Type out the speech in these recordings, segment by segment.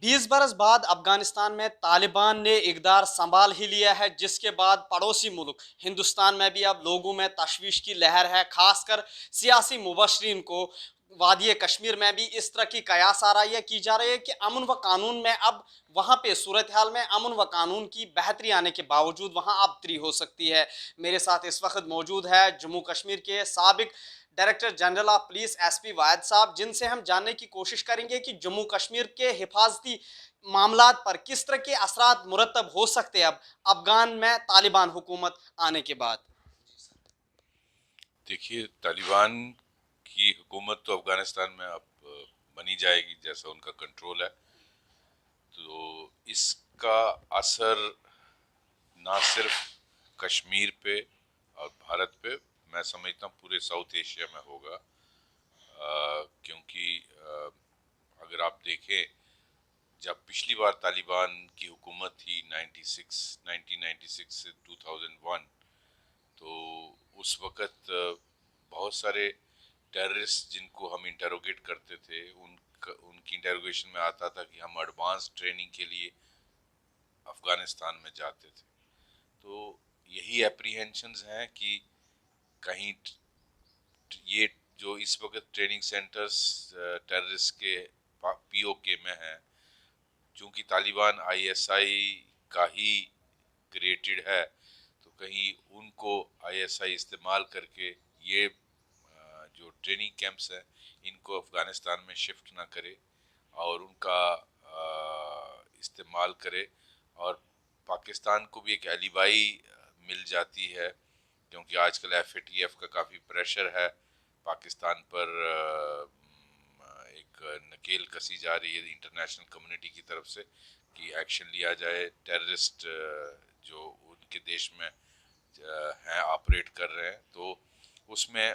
20 बरस बाद अफगानिस्तान में तालिबान ने इक़्तिदार संभाल ही लिया है, जिसके बाद पड़ोसी मुल्क हिंदुस्तान में भी अब लोगों में तशवीश की लहर है। खासकर सियासी मुबशरीन को वादी कश्मीर में भी इस तरह की कयास आ रही है, की जा रही है कि अमन व कानून में अब वहाँ पे सूरत हाल में अमन व कानून की बेहतरी आने के बावजूद वहाँ आबतरी हो सकती है। मेरे साथ इस वक्त मौजूद है जम्मू कश्मीर के साबिक director general of police SP Vaid साहब, जिनसे हम जानने की कोशिश करेंगे कि जम्मू कश्मीर के हिफाजती मामलात पर किस तरह के असरात मुरतब हो सकते हैं अब अफगान में तालिबान हुकूमत आने के बाद। देखिए, तालिबान की हुकूमत तो अफगानिस्तान में अब बनी जाएगी जैसा उनका कंट्रोल है। तो इसका असर ना सिर्फ कश्मीर पे और भारत पे, मैं समझता हूँ पूरे साउथ एशिया में होगा। क्योंकि अगर आप देखें, जब पिछली बार तालिबान की हुकूमत थी 1996 से 2001, तो उस वक़्त बहुत सारे टेररिस्ट जिनको हम इंटरोगेट करते थे, उनकी इंटरोगेशन में आता था कि हम एडवांस ट्रेनिंग के लिए अफ़गानिस्तान में जाते थे। तो यही एप्रीहेंशंस हैं कि कहीं ये जो इस वक्त ट्रेनिंग सेंटर्स टेररिस्ट के पीओके में हैं, चूँकि तालिबान आईएसआई का ही क्रिएटेड है, तो कहीं उनको आईएसआई इस्तेमाल करके ये जो ट्रेनिंग कैंप्स हैं इनको अफ़गानिस्तान में शिफ्ट ना करे और उनका इस्तेमाल करे। और पाकिस्तान को भी एक एलिबाई मिल जाती है, क्योंकि आजकल एफएटीएफ का काफ़ी प्रेशर है पाकिस्तान पर। एक नकेल कसी जा रही है इंटरनेशनल कम्युनिटी की तरफ से कि एक्शन लिया जाए। टेररिस्ट जो उनके देश में हैं, ऑपरेट कर रहे हैं, तो उसमें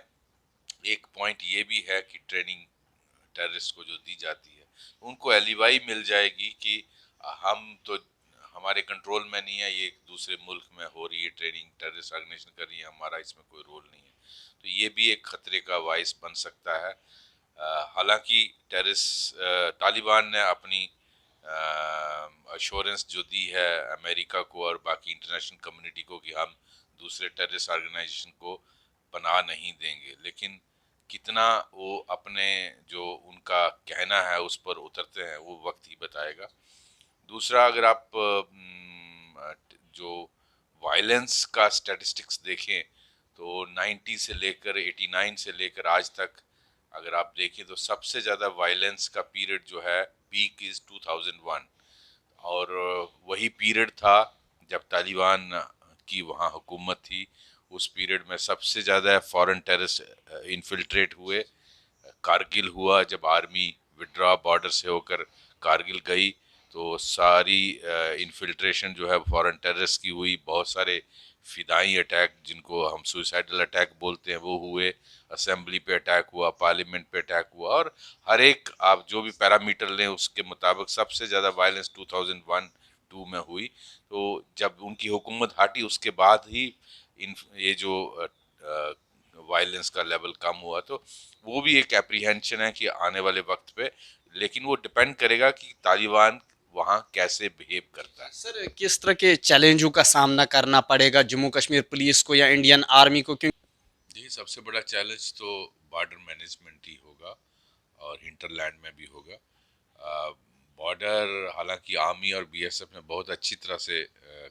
एक पॉइंट ये भी है कि ट्रेनिंग टेररिस्ट को जो दी जाती है उनको एलिबाई मिल जाएगी कि हम तो हमारे कंट्रोल में नहीं है, ये एक दूसरे मुल्क में हो रही है ट्रेनिंग, टेररिस्ट ऑर्गेनाइजेशन कर रही है, हमारा इसमें कोई रोल नहीं है। तो ये भी एक खतरे का वाइस बन सकता है। हालांकि टेररिस्ट तालिबान ने अपनी अश्योरेंस जो दी है अमेरिका को और बाकी इंटरनेशनल कम्युनिटी को कि हम दूसरे टेररिस्ट ऑर्गेनाइजेशन को पनाह नहीं देंगे, लेकिन कितना वो अपने जो उनका कहना है उस पर उतरते हैं वो वक्त ही बताएगा। दूसरा, अगर आप जो वायलेंस का स्टैटिस्टिक्स देखें तो 90 से लेकर 89 से लेकर आज तक अगर आप देखें तो सबसे ज़्यादा वायलेंस का पीरियड जो है पीक इज़ 2001, और वही पीरियड था जब तालिबान की वहाँ हुकूमत थी। उस पीरियड में सबसे ज़्यादा फॉरेन टेररिस्ट इन्फिल्ट्रेट हुए। कारगिल हुआ, जब आर्मी विड्रॉ बॉर्डर से होकर कारगिल गई तो सारी इन्फिल्ट्रेशन जो है फॉरेन टेररिस्ट की हुई। बहुत सारे फिदाई अटैक जिनको हम सुसाइडल अटैक बोलते हैं वो हुए, असेंबली पे अटैक हुआ, पार्लियामेंट पे अटैक हुआ, और हर एक आप जो भी पैरामीटर लें उसके मुताबिक सबसे ज़्यादा वायलेंस 2001-2 में हुई। तो जब उनकी हुकूमत हटी उसके बाद ही इन ये जो वायलेंस का लेवल कम हुआ। तो वो भी एक एप्रीहेंशन है कि आने वाले वक्त पे, लेकिन वो डिपेंड करेगा कि तालिबान वहाँ कैसे बिहेव करता है। सर, किस तरह के चैलेंजों का सामना करना पड़ेगा जम्मू कश्मीर पुलिस को या इंडियन आर्मी को, क्योंकि जी, सबसे बड़ा चैलेंज तो बॉर्डर मैनेजमेंट ही होगा और इंटरलैंड में भी होगा। बॉर्डर हालांकि आर्मी और बीएसएफ ने बहुत अच्छी तरह से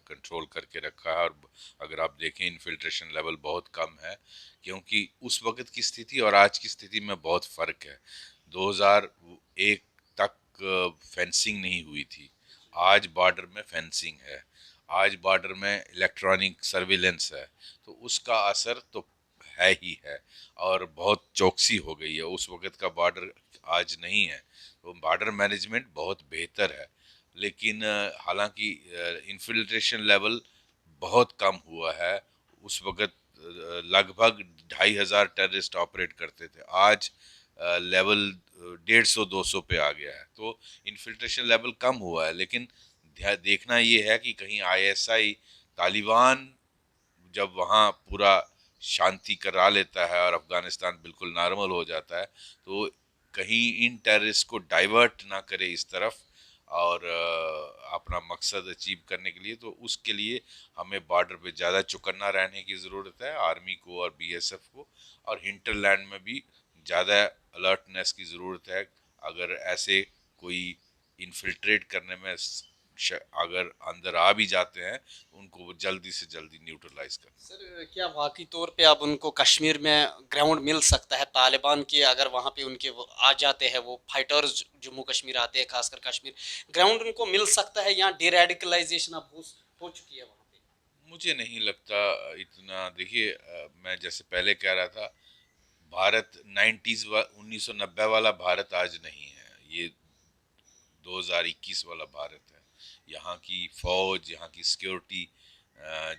कंट्रोल करके रखा है, और अगर आप देखें इन्फिल्ट्रेशन लेवल बहुत कम है, क्योंकि उस वक्त की स्थिति और आज की स्थिति में बहुत फ़र्क है। 2001 तक फेंसिंग नहीं हुई थी, आज बॉर्डर में फेंसिंग है, आज बॉर्डर में इलेक्ट्रॉनिक सर्विलेंस है, तो उसका असर तो है ही है और बहुत चौकसी हो गई है। उस वक्त का बॉर्डर आज नहीं है, तो बॉर्डर मैनेजमेंट बहुत बेहतर है। लेकिन हालांकि इन्फिल्ट्रेशन लेवल बहुत कम हुआ है। उस वक्त लगभग 2,500 टेररिस्ट ऑपरेट करते थे, आज लेवल 150-200 पे आ गया है। तो इन्फिल्ट्रेशन लेवल कम हुआ है, लेकिन देखना ये है कि कहीं आईएसआई तालिबान जब वहाँ पूरा शांति करा लेता है और अफगानिस्तान बिल्कुल नॉर्मल हो जाता है, तो कहीं इन टेररिस्ट को डाइवर्ट ना करे इस तरफ और अपना मकसद अचीव करने के लिए, तो उसके लिए हमें बॉर्डर पे ज़्यादा चौकन्ना रहने की ज़रूरत है, आर्मी को और बीएसएफ को, और हिंटरलैंड में भी ज़्यादा अलर्टनेस की ज़रूरत है। अगर ऐसे कोई इन्फिल्ट्रेट करने में अगर अंदर आ भी जाते हैं, उनको जल्दी से जल्दी न्यूट्रलाइज कर। सर क्या वाकई तौर पे अब उनको कश्मीर में ग्राउंड मिल सकता है तालिबान के, अगर वहाँ पे उनके वो आ जाते हैं, वो फाइटर्स जम्मू कश्मीर आते हैं, खासकर कश्मीर, ग्राउंड उनको मिल सकता है? यहाँ डीरेडिकलाइजेशन अब हो चुकी है वहाँ पे? मुझे नहीं लगता इतना। देखिए, मैं जैसे पहले कह रहा था, भारत 1990 वाला भारत आज नहीं है, ये 2021 वाला भारत है। यहाँ की फौज, यहाँ की सिक्योरिटी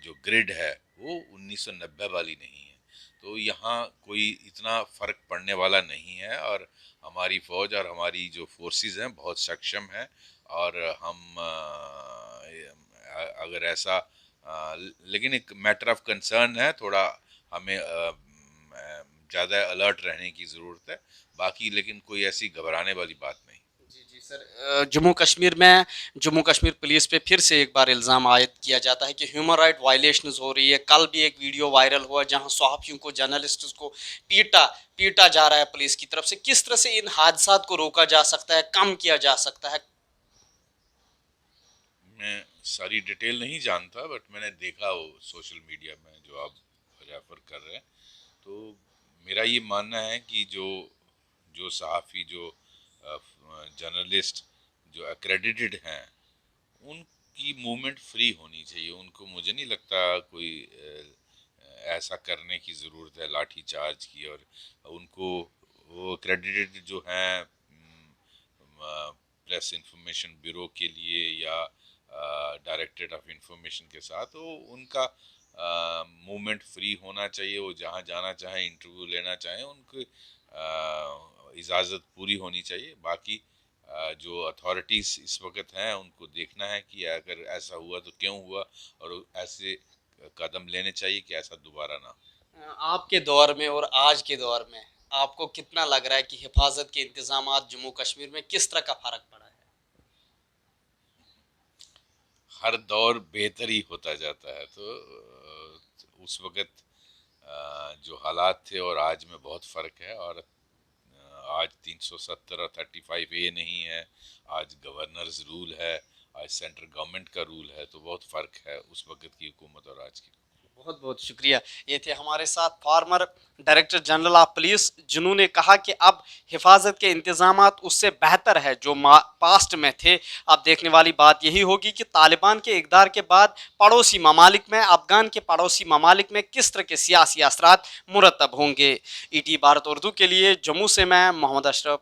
जो ग्रिड है वो 1990 वाली नहीं है। तो यहाँ कोई इतना फ़र्क पड़ने वाला नहीं है, और हमारी फ़ौज और हमारी जो फोर्सेस हैं बहुत सक्षम हैं। और हम अगर ऐसा लेकिन एक मैटर ऑफ कंसर्न है, थोड़ा हमें ज़्यादा अलर्ट रहने की ज़रूरत है। बाकी लेकिन कोई ऐसी घबराने वाली बात नहीं। जी जी सर, जम्मू कश्मीर में जम्मू कश्मीर पुलिस पे फिर से एक बार इल्ज़ाम आयद किया जाता है कि ह्यूमन राइट वायलेशंस हो रही है। कल भी एक वीडियो वायरल हुआ जहां सहाफ़ियों को, जर्नलिस्ट्स को पीटा जा रहा है पुलिस की तरफ से। किस तरह से इन हादसात को रोका जा सकता है, कम किया जा सकता है? मैं सारी डिटेल नहीं जानता, बट मैंने देखा वो सोशल मीडिया में जो आप रेफर कर रहे हैं। तो मेरा ये मानना है कि जो जो सहाफ़ी, जो जर्नलिस्ट जो एक्रेडिटेड हैं, उनकी मूवमेंट फ्री होनी चाहिए। उनको, मुझे नहीं लगता कोई ऐसा करने की ज़रूरत है लाठी चार्ज की। और उनको वो एक्रेडिटेड जो हैं प्रेस इंफॉर्मेशन ब्यूरो के लिए या डायरेक्टरेट ऑफ इंफॉर्मेशन के साथ, तो उनका मूवमेंट फ्री होना चाहिए। वो जहाँ जाना चाहें, इंटरव्यू लेना चाहें, उनकी इजाज़त पूरी होनी चाहिए। बाकी जो अथॉरिटीज़ इस वक्त हैं, उनको देखना है कि अगर ऐसा हुआ तो क्यों हुआ, और ऐसे कदम लेने चाहिए कि ऐसा दोबारा ना हो। आपके दौर में और आज के दौर में आपको कितना लग रहा है कि हिफाजत के इंतजाम जम्मू कश्मीर में किस तरह का फ़र्क पड़ा है? हर दौर बेहतर ही होता जाता है। तो उस वक़्त जो हालात थे और आज में बहुत फ़र्क है। और आज 370 और 35A नहीं है, आज गवर्नर्स रूल है, आज सेंट्रल गवर्नमेंट का रूल है। तो बहुत फ़र्क है उस वक़्त की हुकूमत और आज की। बहुत बहुत शुक्रिया। ये थे हमारे साथ farmer director general of police, जिन्होंने कहा कि अब हिफाजत के इंतजामात उससे बेहतर है जो पास्ट में थे। अब देखने वाली बात यही होगी कि तालिबान के इक़दार के बाद पड़ोसी ममालिक में, अफ़गान के पड़ोसी ममालिक में किस तरह के सियासी असरात मुरतब होंगे। ET भारत उर्दू के लिए जम्मू से मैं मोहम्मद अशरफ।